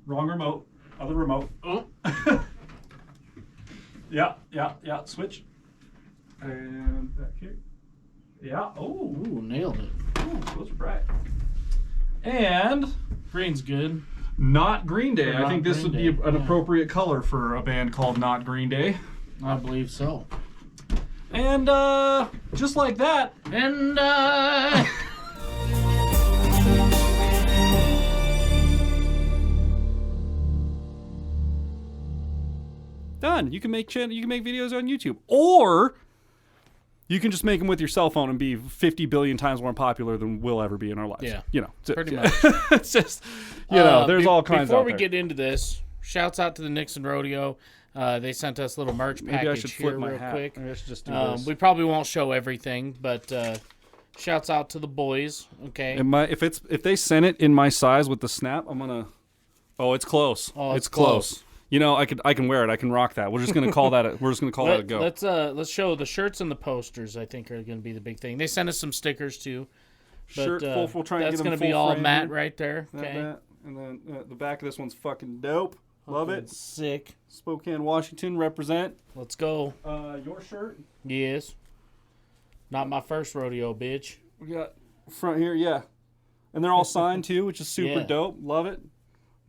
Wrong remote. Other remote. Oh. Yeah. Switch. And back here. Yeah. Oh. Ooh, nailed it. Ooh, those are bright. And Green's good. Not Green Day. Not I think this Green would be Day, an yeah. appropriate color for a band called Not Green Day. I believe so. And just like that. And Done. You can make videos on YouTube, or you can just make them with your cell phone and be 50 billion times more popular than we'll ever be in our lives. Yeah, pretty much. It's just there's all kinds. Before out we there. get into this, shouts out to the Nixon Rodeo. They sent us a little merch package Maybe I should flip here my real hat. quick. Maybe I should just do this. We probably won't show everything, but shouts out to the boys. Okay. If they send it in my size with the snap, I'm gonna. Oh, it's close. Oh, it's close. You know, I can wear it. I can rock that. We're just gonna call that. We're just gonna call that a go. Let's show the shirts and the posters. I think are gonna be the big thing. They sent us some stickers too. But, Shirt full. We'll try and that's get them gonna be full all frame matte here. right there. Okay. And then the back of this one's fucking dope. Love it. Sick. Spokane, Washington, represent. Let's go. Your shirt. Yes. Not my first rodeo, bitch. We got front here, yeah. And they're all signed too, which is super Yeah. dope. Love it.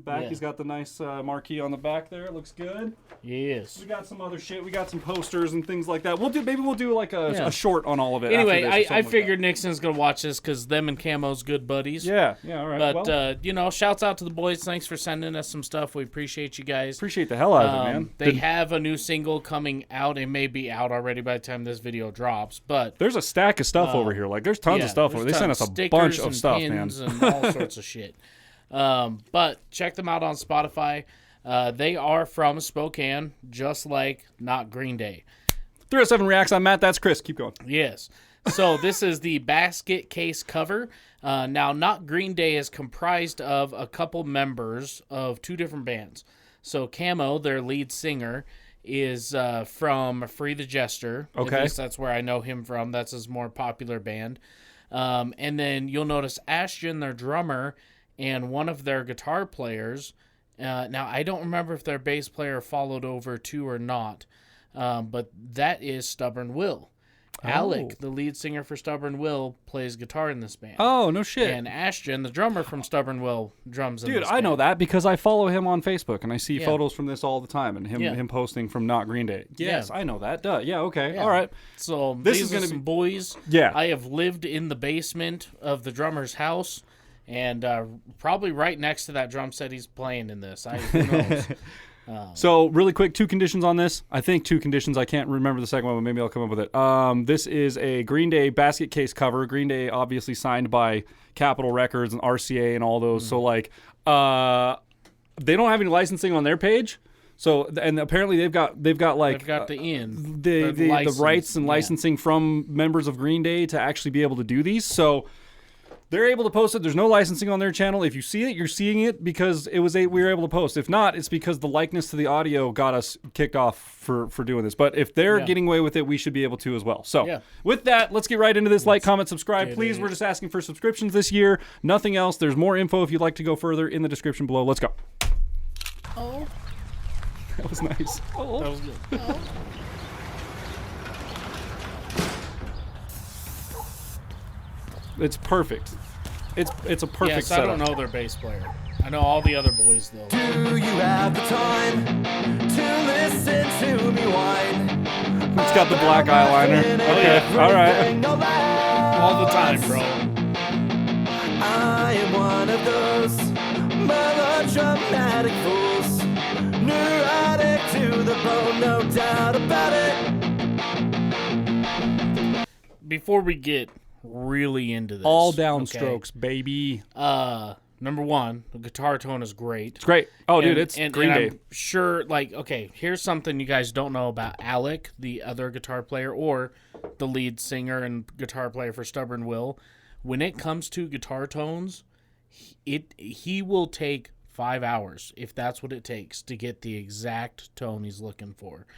Back, Yeah. he's got the nice marquee on the back there. It looks good. Yes. We got some other shit. We got some posters and things like that. Maybe we'll do like a short on all of it. Anyway, after this or I something like figured Nixon's gonna watch this because them and Camo's good buddies. that. Yeah, all right. But shouts out to the boys. Thanks for sending us some stuff. We appreciate you guys. Appreciate the hell out of it, man. They have a new single coming out. It may be out already by the time this video drops, but There's a stack of stuff over here. Like there's tons of stuff over. They sent us a bunch of stuff, man. and all sorts of shit. But check them out on Spotify. They are from Spokane, just like Not Green Day. 307 Reacts. I'm Matt. That's Chris. Keep going. Yes. So this is the basket case cover. Now, Not Green Day is comprised of a couple members of two different bands. So Camo, their lead singer, is from Free the Jester. Okay. At least that's where I know him from. That's his more popular band. And then you'll notice Ashton, their drummer, and one of their guitar players. Now, I don't remember if their bass player followed over too or not, but that is Stubborn Will. Alec, the lead singer for Stubborn Will, plays guitar in this band. Oh, no shit. And Ashton, the drummer from Stubborn Will, drums in Dude, this I know band. that because I follow him on Facebook and I see Yeah. photos from this all the time and him posting from Not Green Day. Yes, I know that. Duh. Yeah, okay. Yeah. All right. So This these is are gonna some be- boys. Yeah. I have lived in the basement of the drummer's house, and probably right next to that drum set he's playing in this. Who knows? So, really quick, 2 conditions on this. I think 2 conditions. I can't remember the second one, but maybe I'll come up with it. This is a Green Day basket case cover. Green Day obviously signed by Capitol Records and RCA and all those. So, like, they don't have any licensing on their page. So, and apparently they've got like They've got the in the rights and licensing from members of Green Day to actually be able to do these. So they're able to post it. There's no licensing on their channel. If you see it, you're seeing it because we were able to post. If not, it's because the likeness to the audio got us kicked off for doing this. But if they're getting away with it, we should be able to as well. So with that, let's get right into this. Like, comment, subscribe. Please, we're just asking for subscriptions this year. Nothing else. There's more info if you'd like to go further in the description below. Let's go. Oh. That was nice. Oh. That was good. Oh. It's perfect. It's a perfect Yes, I setup. don't know their bass player. I know all the other boys, though. Do you have the time to listen to me whine? It's got the black eyeliner. Okay, yeah. all right. All the time, bro. I am one of those melodramatic fools, neurotic to the bone, no doubt about it. Before we get really into this, All downstrokes, baby. Number one, the guitar tone is great. It's great. Oh, dude, it's Green Day. I'm sure, like, okay, here's something you guys don't know about Alec, the other guitar player, or the lead singer and guitar player for Stubborn Will. When it comes to guitar tones, he will take 5 hours if that's what it takes to get the exact tone he's looking for.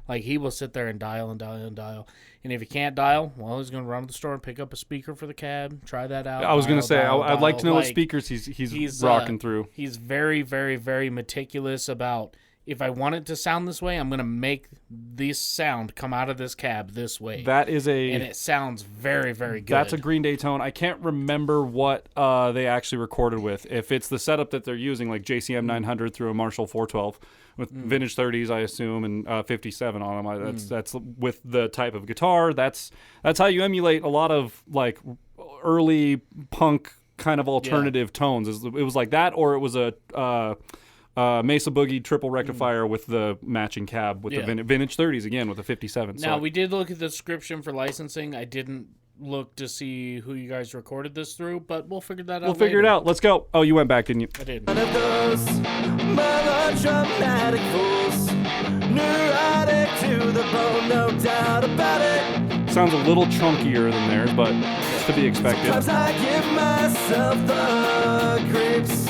Like, he will sit there and dial and dial and dial. And if he can't dial, well, he's going to run to the store and pick up a speaker for the cab, try that out. I was going to say, I'd like to know what Like, speakers he's rocking through. He's very, very, very meticulous about, if I want it to sound this way, I'm going to make this sound come out of this cab this way. That is and it sounds very, very good. That's a Green Day tone. I can't remember what they actually recorded with. If it's the setup that they're using, like JCM 900 through a Marshall 412 with vintage 30s, I assume, and 57 on them. That's with the type of guitar. That's how you emulate a lot of like early punk kind of alternative tones. It was like that, or it was a Mesa Boogie triple rectifier with the matching cab with the vintage 30s again with the 57. Now, we did look at the description for licensing. I didn't look to see who you guys recorded this through, but we'll figure that out. We'll figure it out. Let's go. Oh, you went back, didn't you? I did. One of those melodramatic fools, neurotic to the bone, no doubt about it. Sounds a little chunkier than theirs, but it's to be expected. Sometimes I give myself the creeps.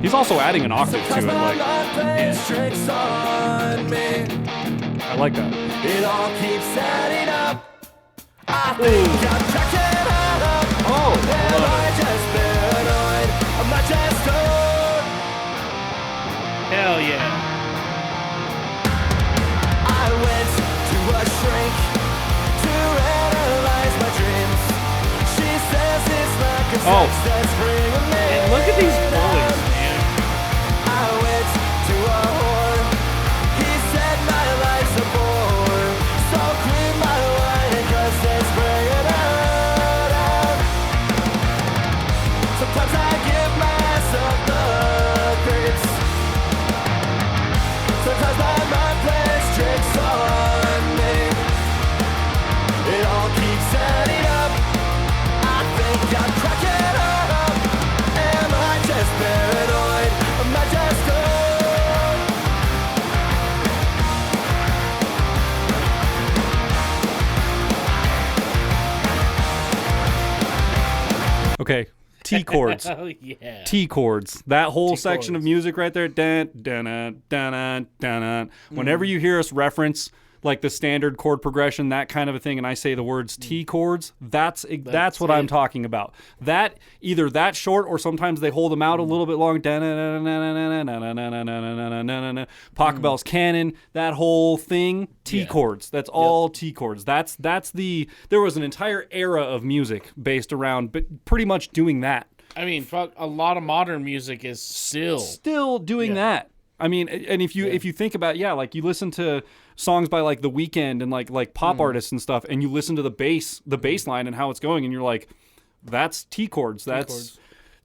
He's also adding an octave to it. Like, Tricks on me. I like that. It all keeps adding up. I think I'm cracking up. Oh, Am I just paranoid? Am I just stoned? Hell yeah. I went to a shrink to analyze my dreams. She says it's like a sex that's bringing me. And look at these bullies, man. I went to a whore. He said my life's a bore. So clean my wine, 'cause it's bringing out. Sometimes I give myself the creeps. Sometimes my mind plays tricks on me. It all keeps adding up. I think I'm cracking up. Am I just paranoid? Am I just okay. T chords. Oh, yeah. T chords. That whole T section of chords. music right there. Dun, dun, dun, dun, dun, dun. Whenever you hear us reference like the standard chord progression, that kind of a thing, and I say the words T chords, that's what I'm talking about. That either that short or sometimes they hold them out a little bit long. Pachelbel's canon, that whole thing, T chords. That's all T chords. There was an entire era of music based around but pretty much doing that. I mean, fuck, a lot of modern music is still doing that. I mean, and if you think about like you listen to songs by like The Weeknd and like pop artists and stuff, and you listen to the bass line and how it's going, and you're like, that's T chords. That's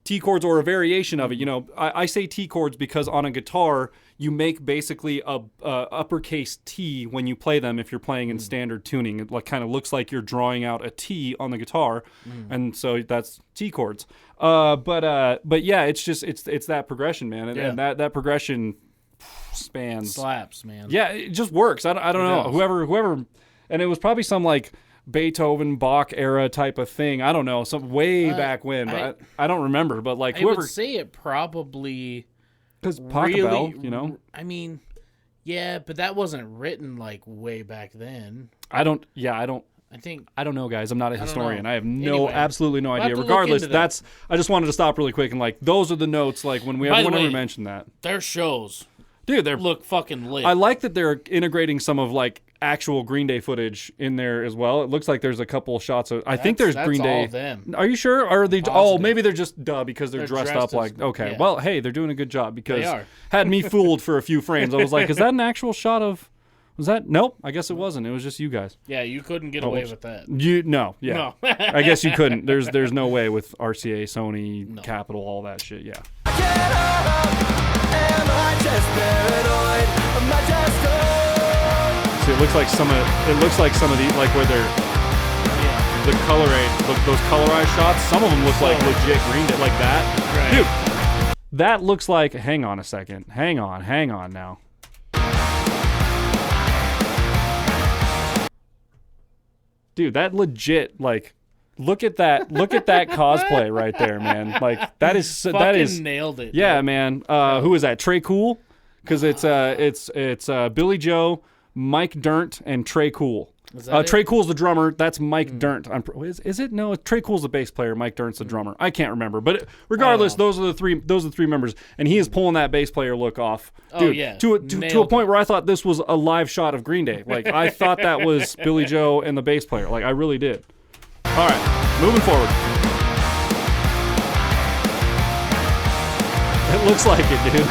T chords or a variation of it. You know, I say T chords because on a guitar you make basically a uppercase T when you play them if you're playing in standard tuning. It like kind of looks like you're drawing out a T on the guitar, and so that's T chords. But yeah, it's just it's that progression, man, and that progression spans slaps, man. Yeah, it just works. I don't know. does. Whoever, and it was probably some like Beethoven, Bach era type of thing. I don't know, some way back when, but I don't remember. But like I whoever, would say it probably because Pachelbel, you know. I mean, yeah, but that wasn't written like way back then. I don't know, guys. I'm not a historian. I have absolutely no idea. Regardless, I just wanted to stop really quick and like those are the notes. Like whenever we mention that, their shows, dude, they look fucking lit. I like that they're integrating some of like actual Green Day footage in there as well. It looks like there's a couple shots of. I think there's Green Day. All them. Are you sure? Or are they? Positive. Oh, maybe they're just because they're dressed up like. Okay, yeah. well, hey, they're doing a good job because They are. had me fooled for a few frames. I was like, is that an actual shot of? Was that? Nope. I guess it wasn't. It was just you guys. Yeah, you couldn't get away with that. No. No. I guess you couldn't. There's no way with RCA, Sony, Capitol, all that shit. Yeah. See, it looks like some of the like where they're the those colorized shots. Some of them look like legit Green Day, like that. Right. Dude, that looks like. Hang on a second. Hang on now. Dude, that legit, like, Look at that cosplay right there, man. Like that is nailed it. Yeah, man. Who is that? Trey Cool? Because it's Billy Joe, Mike Dirnt, and Trey Cool. Trey Cool's the drummer. That's Mike Dirnt. Is it? No, Trey Cool's the bass player. Mike Dirnt's the drummer. I can't remember, but regardless, those are the three members, and he is pulling that bass player look off, dude. To a point where I thought this was a live shot of Green Day. Like I thought that was Billy Joe and the bass player. Like I really did. All right, moving forward. It looks like it, dude.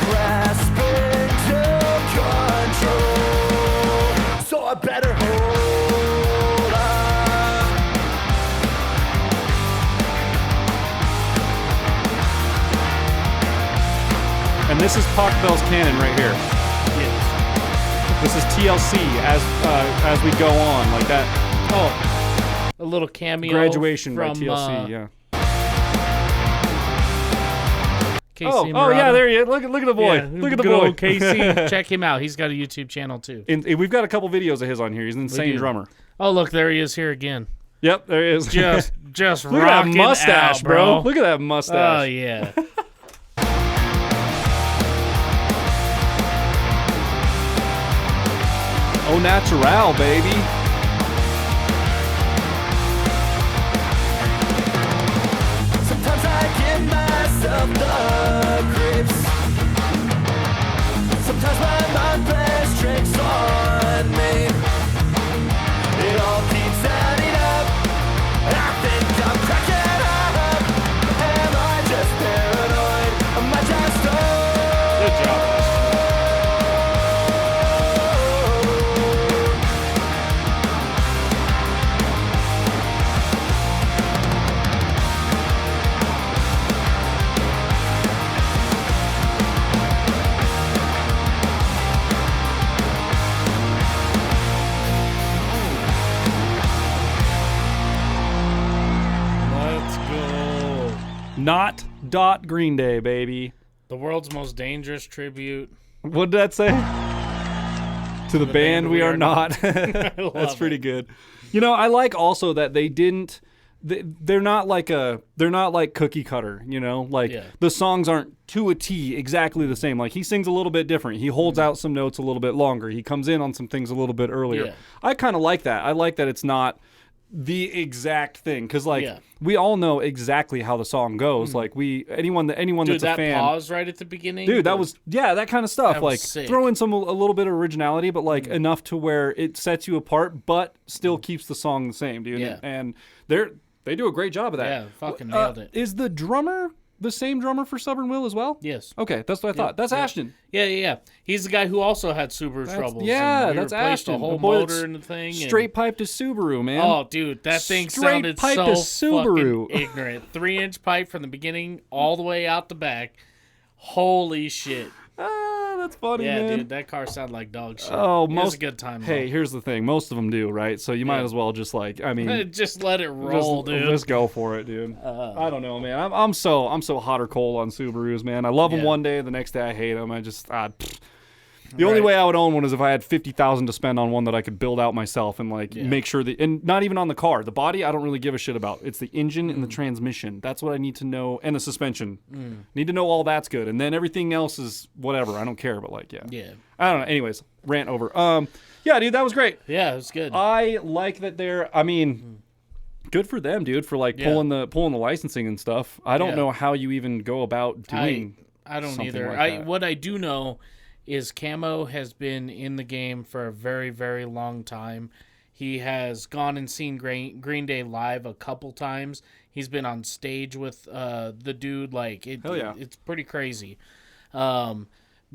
Grasping to control, so I better hold on. And this is Pac Bell's Canon right here. Yes. This is TLC as we go on like that. Oh, a little cameo. Graduation from, by TLC. Yeah. Casey Oh, Murata. yeah, there he is. Look at the boy. Yeah, Look at the good boy. old Casey. Check him out. He's got a YouTube channel too. And we've got a couple videos of his on here. He's an insane do. drummer. Oh, look, there he is here again. Yep, there he is. Just Look at that rocking mustache, out, bro. Look at that mustache. Oh yeah. Au natural, baby. Sometimes I give myself the creeps. Sometimes my mind plays tricks on me. It all keeps adding up, and I think I'm cracking up. Am I just paranoid? Am I just Good job. Let's go. NOT.GREENDAY, baby. The world's most dangerous tribute. What did that say? To the band we are not. love That's pretty it. good. You know, I like also that they didn't. They're not like cookie cutter. You know, like Yeah. the songs aren't to a T exactly the same. Like he sings a little bit different. He holds out some notes a little bit longer. He comes in on some things a little bit earlier. Yeah. I kind of like that. I like that it's not the exact thing because like Yeah. we all know exactly how the song goes. Like anyone Dude, that's a that fan. pause right at the beginning. Dude, that was that kind of stuff. That was Like sick. throw in a little bit of originality, but like enough to where it sets you apart, but still keeps the song the same, dude. Yeah. And they do a great job of that. Yeah, fucking nailed it. Is the drummer the same drummer for Stubborn Will as well? Yes. Okay, that's what I thought. That's Ashton. Yeah. He's the guy who also had Subaru troubles. Yeah, and we that's replaced Ashton. the whole The boy motor that's in the thing. Straight pipe to Subaru, man. Oh, dude, that thing Straight sounded pipe so to Subaru. fucking ignorant. 3-inch pipe from the beginning all the way out the back. Holy shit. That's funny, Yeah, man. dude, that car sounded like dog shit. Oh, it was a good time. Hey, here's the thing. Most of them do, right? So you might as well just like, I mean, though. Just let it roll, dude. Just go for it, dude. I don't know, man. I'm so hot or cold on Subarus, man. I love them Yeah. one day, the next day I hate them. The only way I would own one is if I had $50,000 to spend on one that I could build out myself and like make sure that, and not even on the car. The body, I don't really give a shit about. It's the engine and the transmission. That's what I need to know, and the suspension. Need to know all that's good, and then everything else is whatever. I don't care, but like, Yeah. I don't know. Anyways, rant over. Yeah, dude, that was great. Yeah, it was good. I like that they're. I mean, good for them, dude, for like pulling the licensing and stuff. I don't Yeah. know how you even go about doing. I don't something either. like that. What I do know is Camo has been in the game for a very, very long time. He has gone and seen Green Day live a couple times. He's been on stage with the dude. Like, Hell yeah. it's pretty crazy. But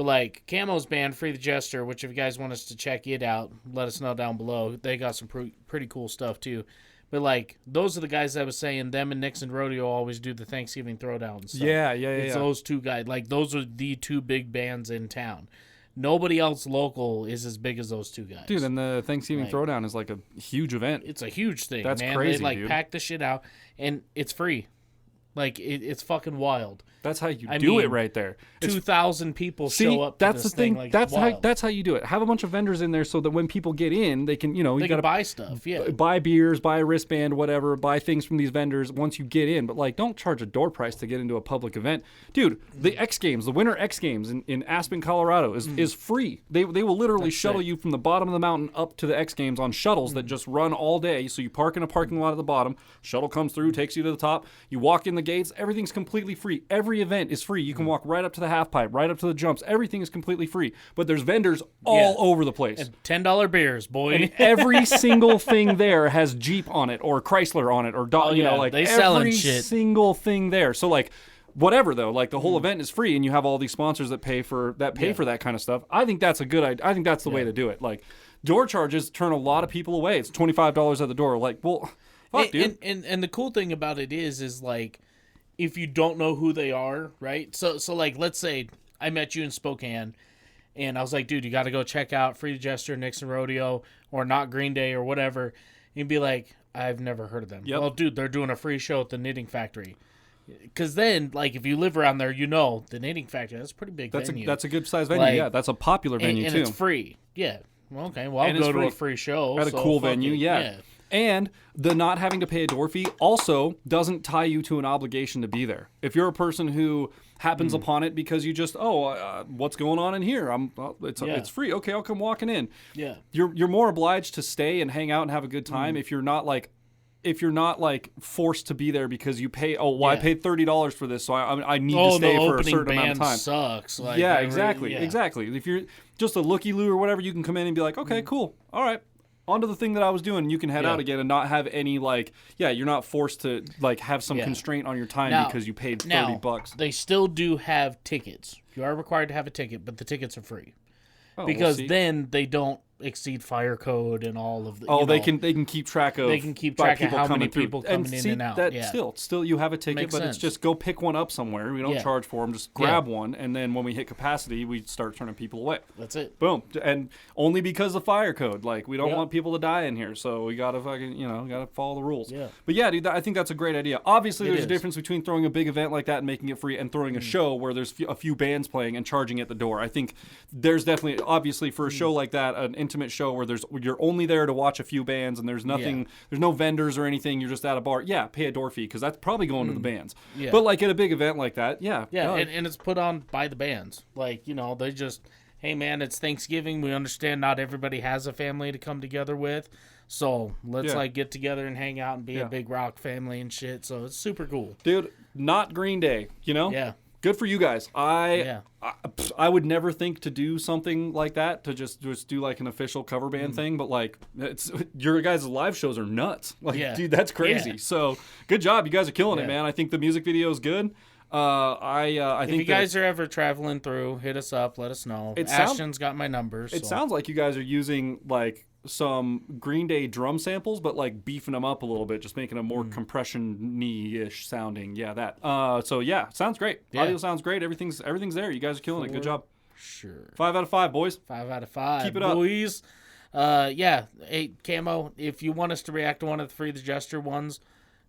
like Camo's band, Free the Jester, which if you guys want us to check it out, let us know down below. They got some pretty cool stuff too. But like those are the guys that was saying them and Nixon Rodeo always do the Thanksgiving Throwdown and stuff. Yeah. It's those two guys. Like those are the two big bands in town. Nobody else local is as big as those two guys. Dude, and the Thanksgiving Like- Throwdown is like a huge event. It's a huge thing, That's man. crazy, They like dude. pack the shit out, and it's free. Like it's fucking wild. That's how you I do it mean, right there. 2,000 people See, show up. To that's this the thing. Like, That's how you do it. Have a bunch of vendors in there so that when people get in, they can, you they got can to buy stuff. Yeah. buy beers, buy a wristband, whatever, buy things from these vendors once you get in. But like, don't charge a door price to get into a public event. Dude, the X Games, the Winter X Games in Aspen, Colorado is free. They will literally shuttle you from the bottom of the mountain up to the X Games on shuttles that just run all day. So you park in a parking lot at the bottom, shuttle comes through, takes you to the top, you walk in the gates, everything's completely free. Every event is free. You can walk right up to the half pipe, right up to the jumps. Everything is completely free. But there's vendors all over the place. And $10 beers, boy. And every single thing there has Jeep on it or Chrysler on it or like they selling every shit. single thing there. So like whatever though, like the whole event is free and you have all these sponsors that pay for that kind of stuff. I think that's a good idea. I think that's the way to do it. Like door charges turn a lot of people away. It's $25 at the door. Like, well, fuck, dude. And the cool thing about it is like if you don't know who they are, right? So like let's say I met you in Spokane and I was like, dude, you got to go check out Free Jester, Nixon Rodeo, or Not Green Day or whatever. You'd be like, I've never heard of them. Yep. Well, dude, they're doing a free show at the Knitting Factory. Because then, like, if you live around there, you know the Knitting Factory. That's a pretty big venue. That's a good size venue. Like, Yeah, that's a popular venue and too. it's free. Yeah. Well, okay. Well, I'll And it's go to free. a free show. At a so cool fuck venue, it. yeah. And the not having to pay a door fee also doesn't tie you to an obligation to be there. If you're a person who happens upon it because you just, what's going on in here? It's free. Okay, I'll come walking in. Yeah. You're more obliged to stay and hang out and have a good time if you're not like forced to be there because you pay. I paid $30 for this, so I need to stay for a certain amount of time. Sucks. Like, Yeah, exactly. If you're just a looky-loo or whatever, you can come in and be like, okay, cool, all right, on to the thing that I was doing. You can head out again and not have any you're not forced to like have some constraint on your time because you paid $30. They still do have tickets. You are required to have a ticket, but the tickets are free We'll see. then they don't exceed fire code and all of the. They can keep track of. They can keep track of how many through. people coming in and out. That Yeah. still you have a ticket, Makes but sense. it's just go pick one up somewhere. We don't charge for them. Just grab one, and then when we hit capacity, we start turning people away. That's it. Boom, and only because of fire code. Like we don't want people to die in here, so we gotta gotta follow the rules. Yeah. But yeah, dude, I think that's a great idea. Obviously, there's is. a difference between throwing a big event like that and making it free, and throwing a show where there's a few bands playing and charging at the door. I think there's definitely obviously for a show like that, an intimate show where you're only there to watch a few bands and there's nothing, there's no vendors or anything. You're just at a bar. Yeah, pay a door fee because that's probably going to the bands. Yeah. But like at a big event like that, And it's put on by the bands. Like, they just, hey man, it's Thanksgiving. We understand not everybody has a family to come together with. So let's get together and hang out and be a big rock family and shit. So it's super cool. Dude, not Green Day, Yeah. Good for you guys. I would never think to do something like that, to just do like an official cover band thing, but like it's your guys' live shows are nuts. Like, dude, that's crazy. Yeah. So good job. You guys are killing it, man. I think the music video is good. I think if you guys are ever traveling through, hit us up, let us know. Ashton's got my number. It sounds like you guys are using like some Green Day drum samples, but like beefing them up a little bit, just making them more compression-y-ish sounding. Yeah, that. So yeah, sounds great. Audio sounds great. Everything's there. You guys are killing it. Good job. Sure. 5 out of 5, boys. 5 out of 5. Keep it up, boys. Hey, Camo, if you want us to react to one of the Free the Jester ones,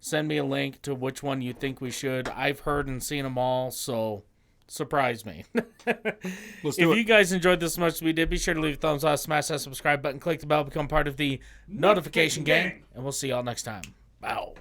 send me a link to which one you think we should. I've heard and seen them all, so surprise me. Let's do it. If you guys enjoyed this as much as we did, be sure to leave a thumbs up, smash that subscribe button, click the bell, become part of the notification gang, and we'll see y'all next time. Bow.